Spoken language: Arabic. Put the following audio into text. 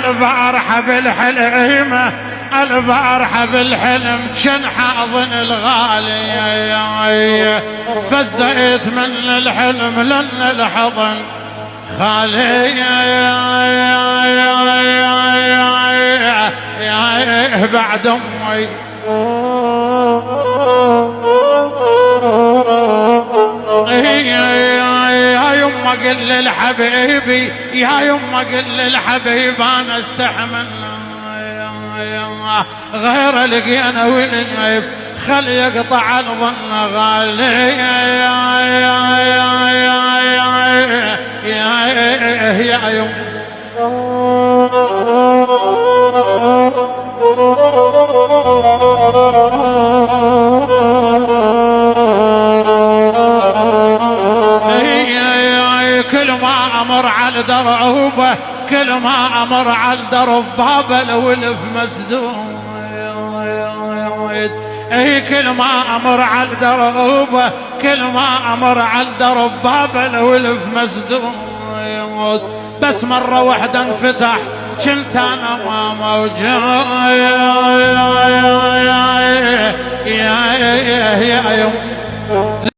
البارحة بالحلم، البارحة بالحلم كان حاضن الغالي، فزيت من الحلم لن الحضن خالي بعد امي. يا يما قل للحبيبي، يا يما قل للحبيب انا استحمل غير لقينا والغيب خل يقطع الظن غالي يا يما. كل ما امر على دربه، كل ما امر على درب بابه الولف مسدود، اي كل ما امر على دربه، كل ما امر على درب بابه الولف مسدود. بس مره واحده انفتح كنت انا ما موجود يا يوم